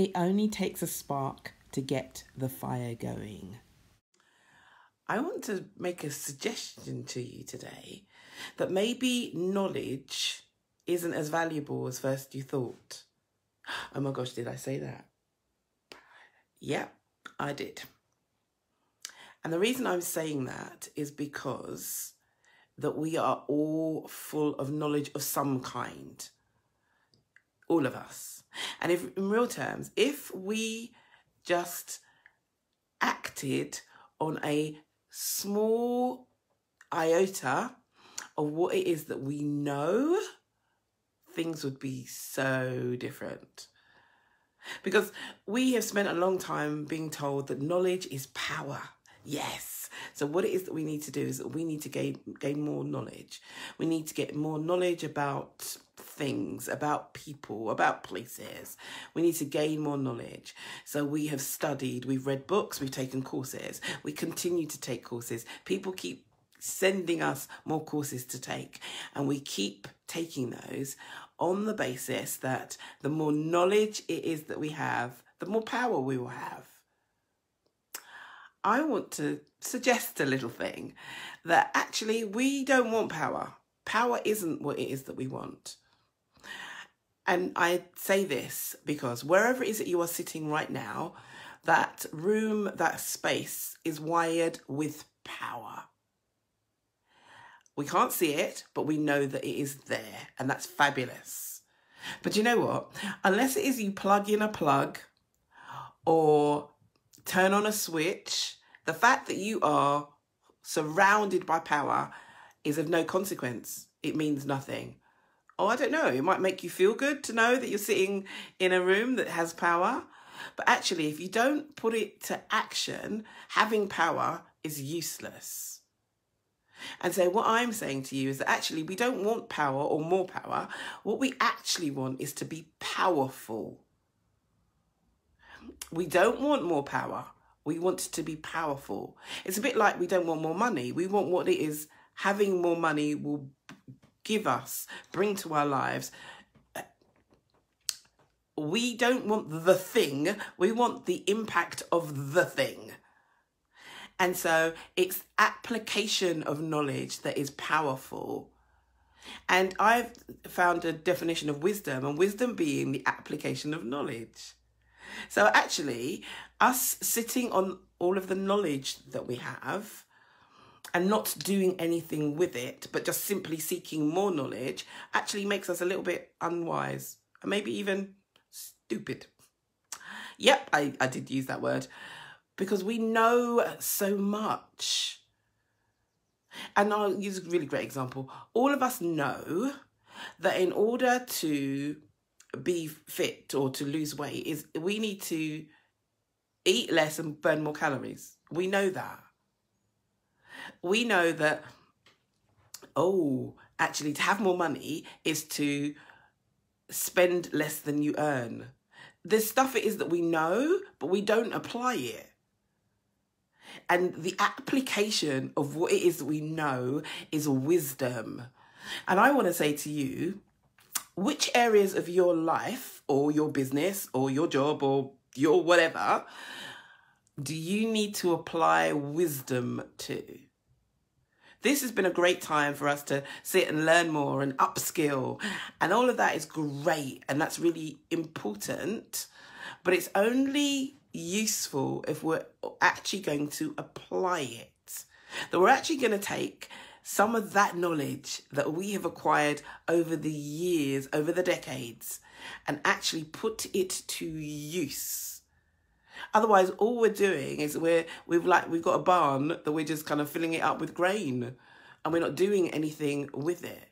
It only takes a spark to get the fire going. I want to make a suggestion to you today that maybe knowledge isn't as valuable as first you thought. Oh my gosh, did I say that? Yeah, I did. And the reason I'm saying that is because that we are all full of knowledge of some kind. All of us. And if, in real terms, if we just acted on a small iota of what it is that we know, things would be so different. Because we have spent a long time being told that knowledge is power. Yes. So what it is that we need to do is that we need to gain more knowledge. We need to get more knowledge about things, about people, about places. We need to gain more knowledge. So we have studied, we've read books, we've taken courses. We continue to take courses. People keep sending us more courses to take, and we keep taking those on the basis that the more knowledge it is that we have, the more power we will have. I want to suggest a little thing that actually we don't want power. Power isn't what it is that we want. And I say this because wherever it is that you are sitting right now, that room, that space is wired with power. We can't see it, but we know that it is there, and that's fabulous. But you know what? Unless it is you plug in a plug or turn on a switch, the fact that you are surrounded by power is of no consequence. It means nothing. Oh, I don't know. It might make you feel good to know that you're sitting in a room that has power. But actually, if you don't put it to action, having power is useless. And so what I'm saying to you is that actually we don't want power or more power. What we actually want is to be powerful. We don't want more power. We want to be powerful. It's a bit like we don't want more money. We want what it is having more money will give us, bring to our lives. We don't want the thing. We want the impact of the thing. And so it's application of knowledge that is powerful. And I've found a definition of wisdom, and wisdom being the application of knowledge. So actually, us sitting on all of the knowledge that we have and not doing anything with it, but just simply seeking more knowledge, actually makes us a little bit unwise and maybe even stupid. Yep, I did use that word. Because we know so much. And I'll use a really great example. All of us know that in order to be fit or to lose weight, is we need to eat less and burn more calories. We know that. We know that, actually to have more money is to spend less than you earn. There's stuff it is that we know, but we don't apply it. And the application of what it is that we know is wisdom. And I want to say to you, which areas of your life or your business or your job or your whatever do you need to apply wisdom to? This has been a great time for us to sit and learn more and upskill. And all of that is great. And that's really important. But it's only useful if we're actually going to apply it. That we're actually going to take some of that knowledge that we have acquired over the years, over the decades, and actually put it to use. Otherwise, all we're doing is we've got a barn that we're just kind of filling it up with grain, and we're not doing anything with it.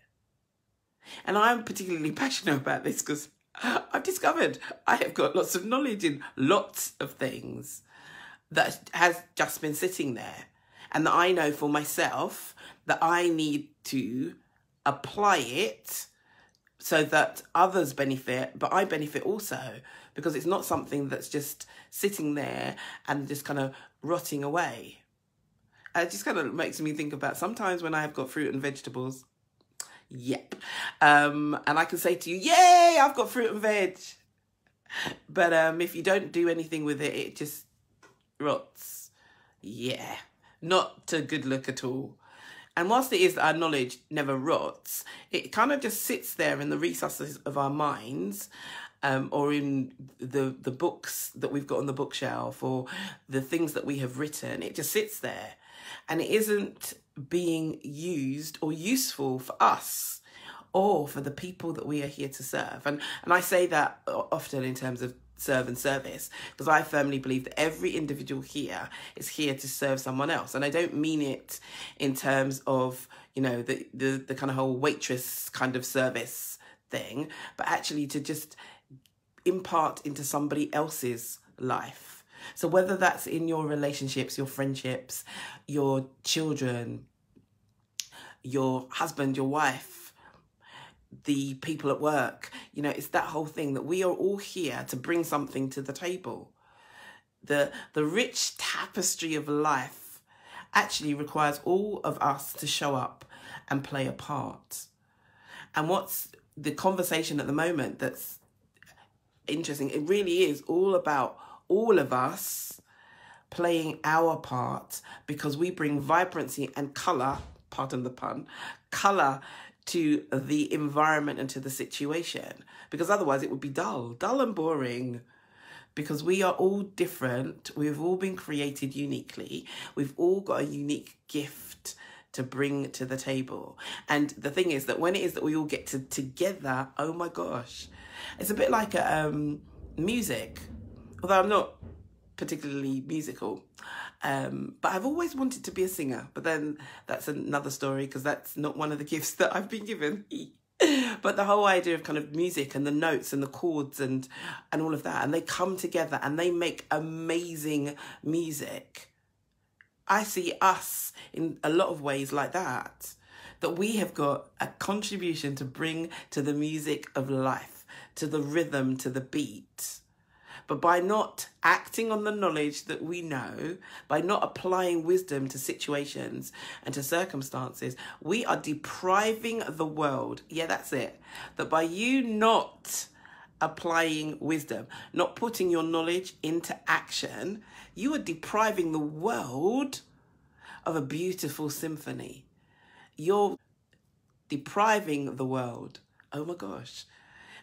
And I'm particularly passionate about this because I've discovered I have got lots of knowledge in lots of things that has just been sitting there, and that I know for myself that I need to apply it so that others benefit, but I benefit also, because it's not something that's just sitting there and just kind of rotting away. And it just kind of makes me think about sometimes when I have got fruit and vegetables. Yep. And I can say to you, yay, I've got fruit and veg. But if you don't do anything with it, it just rots. Yeah, not a good look at all. And whilst it is that our knowledge never rots, it kind of just sits there in the recesses of our minds, or in the books that we've got on the bookshelf, or the things that we have written. It just sits there, and it isn't being used or useful for us or for the people that we are here to serve. And I say that often in terms of serve and service, because I firmly believe that every individual here is here to serve someone else. And I don't mean it in terms of, you know, the kind of whole waitress kind of service thing, but actually to just impart into somebody else's life. So whether that's in your relationships, your friendships, your children, your husband, your wife, the people at work, you know, it's that whole thing that we are all here to bring something to the table. The rich tapestry of life actually requires all of us to show up and play a part. And what's the conversation at the moment that's interesting, it really is all about all of us playing our part, because we bring vibrancy and colour, pardon the pun, colour to the environment and to the situation, because otherwise it would be dull and boring, because we are all different. We've all been created uniquely. We've all got a unique gift to bring to the table. And the thing is that when it is that we all get together, oh my gosh, it's a bit like music, although I'm not particularly musical. But I've always wanted to be a singer, but then that's another story, because that's not one of the gifts that I've been given. But the whole idea of kind of music and the notes and the chords and all of that, and they come together and they make amazing music. I see us in a lot of ways like that we have got a contribution to bring to the music of life, to the rhythm, to the beat. But by not acting on the knowledge that we know, by not applying wisdom to situations and to circumstances, we are depriving the world. Yeah, that's it. That by you not applying wisdom, not putting your knowledge into action, you are depriving the world of a beautiful symphony. You're depriving the world. Oh my gosh.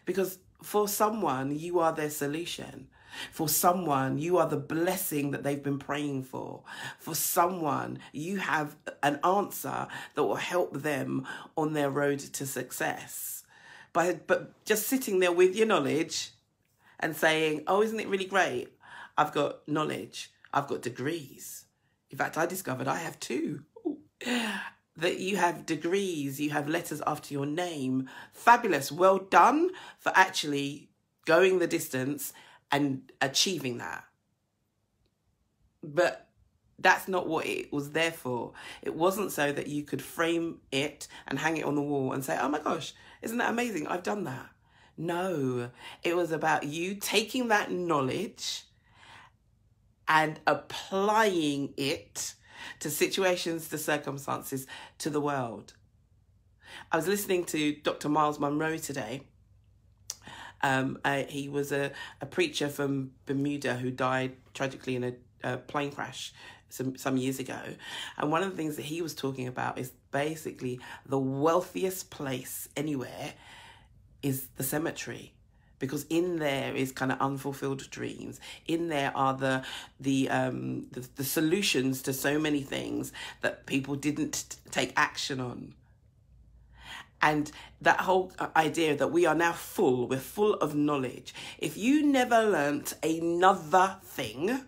Because for someone, you are their solution. For someone, you are the blessing that they've been praying for. For someone, you have an answer that will help them on their road to success. But just sitting there with your knowledge and saying, oh, isn't it really great? I've got knowledge. I've got degrees. In fact, I discovered I have 2. Ooh. That you have degrees, you have letters after your name. Fabulous. Well done for actually going the distance and achieving that. But that's not what it was there for. It wasn't so that you could frame it and hang it on the wall and say, oh my gosh, isn't that amazing? I've done that. No, it was about you taking that knowledge and applying it to situations, to circumstances, to the world. I was listening to Dr. Miles Monroe today. He was a preacher from Bermuda who died tragically in a plane crash some years ago. And one of the things that he was talking about is basically the wealthiest place anywhere is the cemetery. Because in there is kind of unfulfilled dreams. In there are the solutions to so many things that people didn't take action on. And that whole idea that we are now full, we're full of knowledge. If you never learnt another thing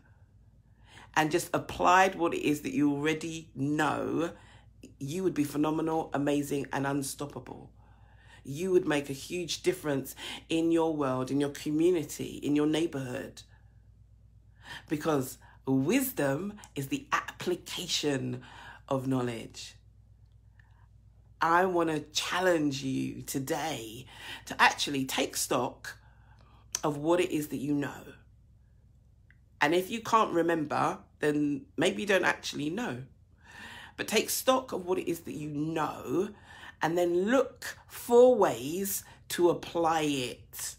and just applied what it is that you already know, you would be phenomenal, amazing, and unstoppable. You would make a huge difference in your world, in your community, in your neighborhood. Because wisdom is the application of knowledge. I want to challenge you today to actually take stock of what it is that you know. And if you can't remember, then maybe you don't actually know. But take stock of what it is that you know, and then look for ways to apply it.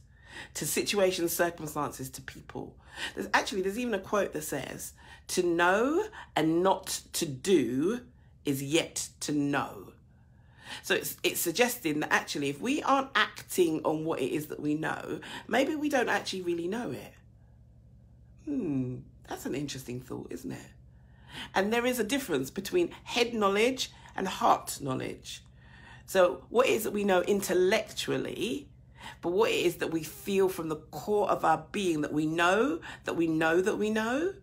to situations, circumstances, to people. There's even a quote that says, to know and not to do is yet to know. So it's suggesting that actually if we aren't acting on what it is that we know, maybe we don't actually really know it. That's an interesting thought, isn't it? And there is a difference between head knowledge and heart knowledge. So what it is that we know intellectually, but what it is that we feel from the core of our being, that we know, that we know, that we know.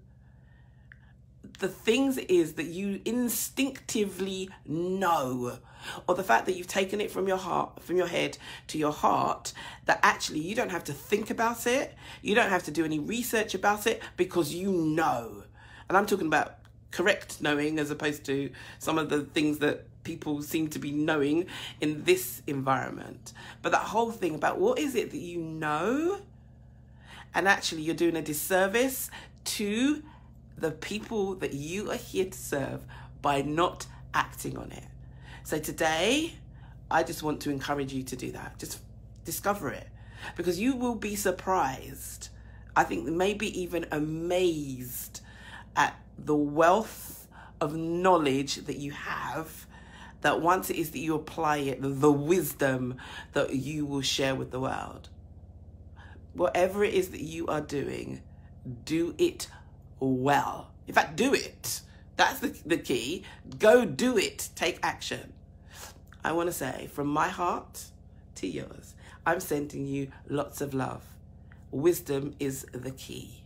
The things is that you instinctively know, or the fact that you've taken it from your heart, from your head to your heart, that actually you don't have to think about it. You don't have to do any research about it, because you know. And I'm talking about correct knowing, as opposed to some of the things that people seem to be knowing in this environment. But that whole thing about what is it that you know, and actually you're doing a disservice to the people that you are here to serve by not acting on it. So today, I just want to encourage you to do that. Just discover it, because you will be surprised. I think maybe even amazed at the wealth of knowledge that you have, that once it is that you apply it, the wisdom that you will share with the world. Whatever it is that you are doing, do it well. In fact, do it. That's the key. Go do it. Take action. I want to say, from my heart to yours, I'm sending you lots of love. Wisdom is the key.